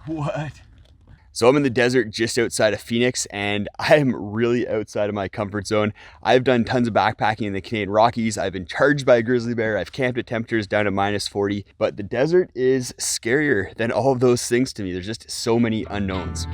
What? So I'm in the desert just outside of Phoenix, and I am really outside of my comfort zone. I've done tons of backpacking in the Canadian Rockies. I've been charged by a grizzly bear. I've camped at temperatures down to -40, but the desert is scarier than all of those things to me. There's just so many unknowns.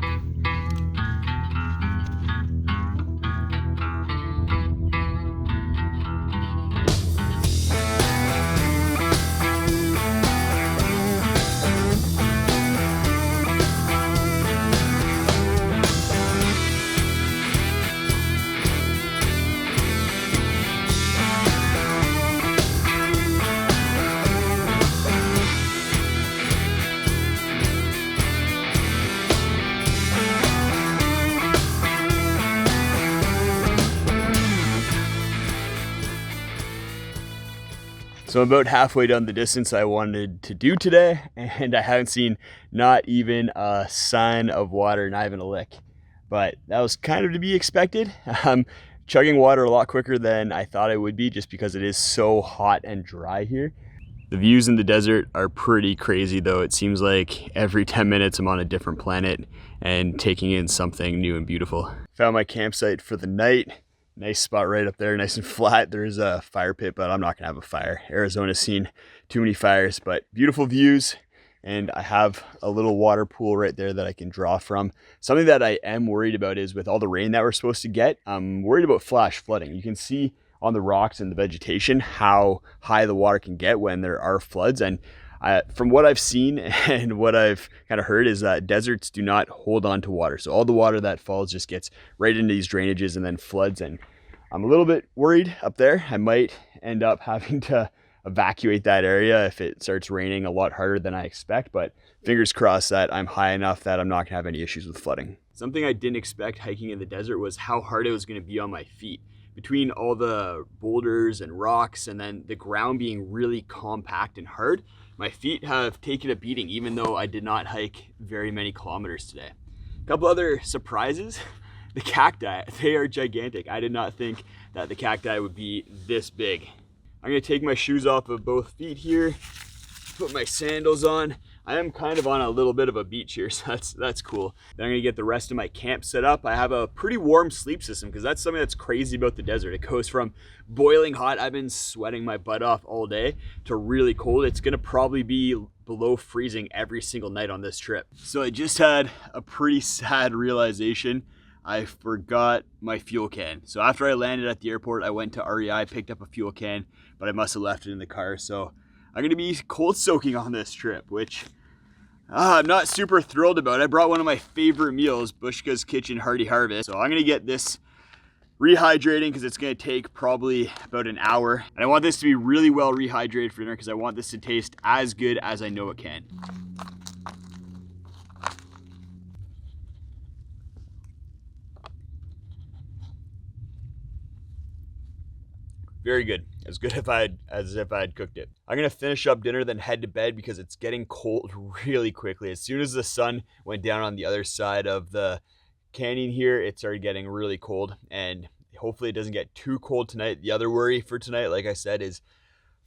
So I'm about halfway down the distance I wanted to do today, and I haven't seen not even a sign of water, not even a lick. But that was kind of to be expected. I'm chugging water a lot quicker than I thought I would be, just because it is so hot and dry here. The views in the desert are pretty crazy though. It seems like every 10 minutes I'm on a different planet and taking in something new and beautiful. Found my campsite for the night. Nice spot right up there, nice and flat. There is a fire pit, but I'm not gonna have a fire. Arizona's seen too many fires, but beautiful views. And I have a little water pool right there that I can draw from. Something that I am worried about is with all the rain that we're supposed to get, I'm worried about flash flooding. You can see on the rocks and the vegetation how high the water can get when there are floods. And from what I've seen and what I've kind of heard is that deserts do not hold on to water. So all the water that falls just gets right into these drainages and then floods. And I'm a little bit worried up there. I might end up having to evacuate that area if it starts raining a lot harder than I expect, but fingers crossed that I'm high enough that I'm not gonna have any issues with flooding. Something I didn't expect hiking in the desert was how hard it was gonna be on my feet. Between all the boulders and rocks and then the ground being really compact and hard, my feet have taken a beating even though I did not hike very many kilometers today. A couple other surprises. The cacti, they are gigantic. I did not think that the cacti would be this big. I'm gonna take my shoes off of both feet here, put my sandals on. I am kind of on a little bit of a beach here, so that's cool. Then I'm gonna get the rest of my camp set up. I have a pretty warm sleep system because that's something that's crazy about the desert. It goes from boiling hot, I've been sweating my butt off all day, to really cold. It's gonna probably be below freezing every single night on this trip. So I just had a pretty sad realization. I forgot my fuel can. So after I landed at the airport, I went to REI, picked up a fuel can, but I must have left it in the car. So I'm gonna be cold soaking on this trip, which I'm not super thrilled about. I brought one of my favorite meals, Bushka's Kitchen Hearty Harvest. So I'm gonna get this rehydrating because it's gonna take probably about an hour. And I want this to be really well rehydrated for dinner because I want this to taste as good as I know it can. Very good. As good as if I had cooked it. I'm gonna finish up dinner, then head to bed because it's getting cold really quickly. As soon as the sun went down on the other side of the canyon here, it started getting really cold, and hopefully it doesn't get too cold tonight. The other worry for tonight, like I said, is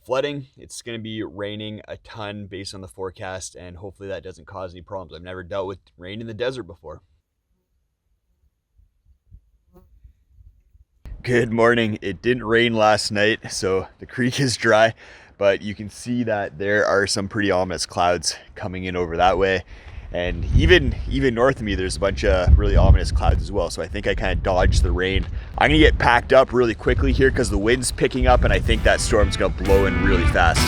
flooding. It's gonna be raining a ton based on the forecast, and hopefully that doesn't cause any problems. I've never dealt with rain in the desert before. Good morning. It didn't rain last night, so the creek is dry, but you can see that there are some pretty ominous clouds coming in over that way. And even north of me, there's a bunch of really ominous clouds as well. So I think I kind of dodged the rain. I'm gonna get packed up really quickly here because the wind's picking up and I think that storm's gonna blow in really fast.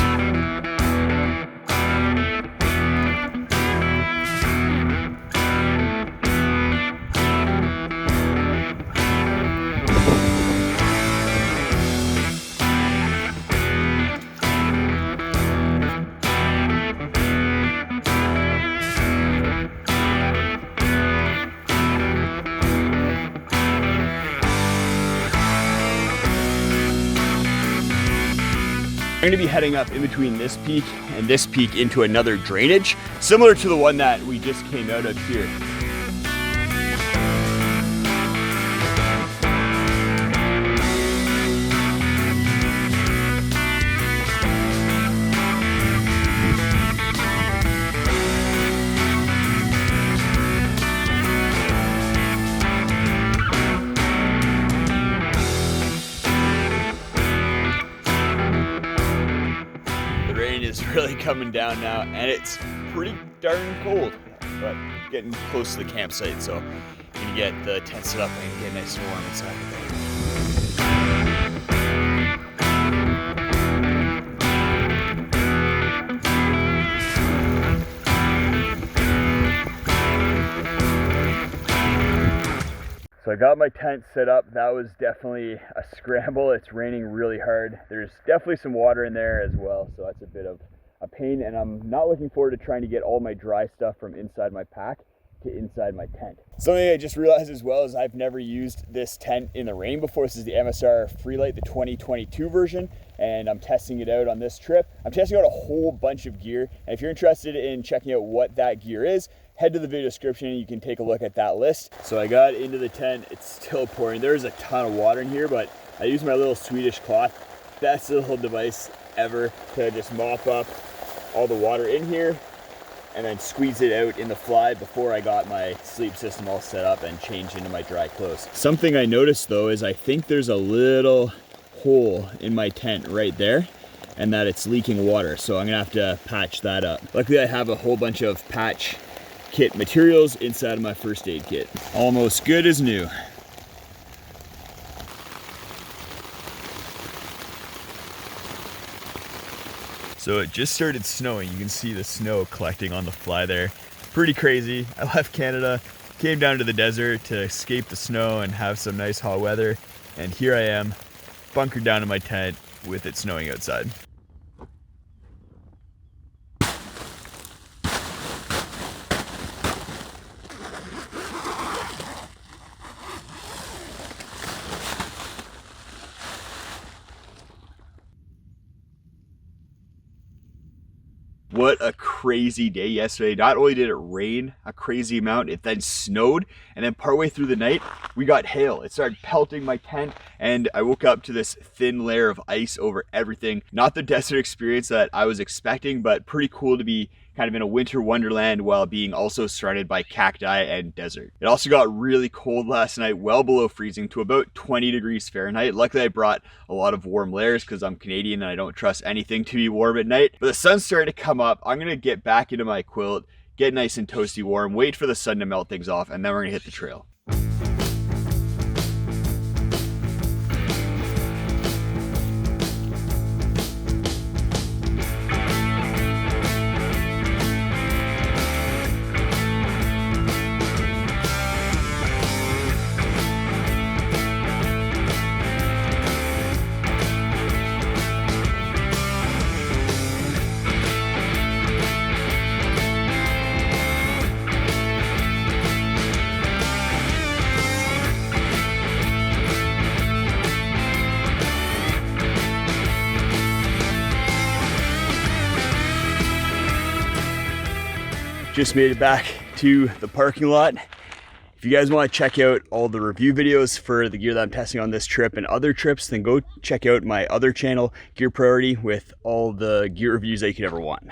I'm gonna be heading up in between this peak and this peak into another drainage, similar to the one that we just came out of here. coming down now, and it's pretty darn cold, but getting close to the campsite, so I'm gonna get the tent set up and get nice and warm inside the bed. So I got my tent set up. That was definitely a scramble. It's raining really hard. There's definitely some water in there as well, so that's a bit of a pain, and I'm not looking forward to trying to get all my dry stuff from inside my pack to inside my tent. Something I just realized as well is I've never used this tent in the rain before. This is the MSR Freelite, the 2022 version, and I'm testing it out on this trip. I'm testing out a whole bunch of gear, and if you're interested in checking out what that gear is, head to the video description and you can take a look at that list. So I got into the tent, it's still pouring. There's a ton of water in here, but I used my little Swedish cloth. Best little device ever to just mop up all the water in here and then squeeze it out in the fly before I got my sleep system all set up and changed into my dry clothes. Something I noticed though is I think there's a little hole in my tent right there and that it's leaking water, so I'm gonna have to patch that up. Luckily I have a whole bunch of patch kit materials inside of my first aid kit. Almost good as new. So it just started snowing. You can see the snow collecting on the fly there. Pretty crazy. I left Canada, came down to the desert to escape the snow and have some nice hot weather. And here I am, bunkered down in my tent with it snowing outside. What a crazy day yesterday. Not only did it rain a crazy amount, it then snowed, and then partway through the night, we got hail. It started pelting my tent, and I woke up to this thin layer of ice over everything. Not the desert experience that I was expecting, but pretty cool to be kind of in a winter wonderland while being also surrounded by cacti and desert. It also got really cold last night, well below freezing to about 20 degrees Fahrenheit. Luckily I brought a lot of warm layers because I'm Canadian and I don't trust anything to be warm at night. But the sun's starting to come up. I'm gonna get back into my quilt, get nice and toasty warm, wait for the sun to melt things off, and then we're gonna hit the trail. Just made it back to the parking lot. If you guys want to check out all the review videos for the gear that I'm testing on this trip and other trips, then go check out my other channel, Gear Priority, with all the gear reviews that you could ever want.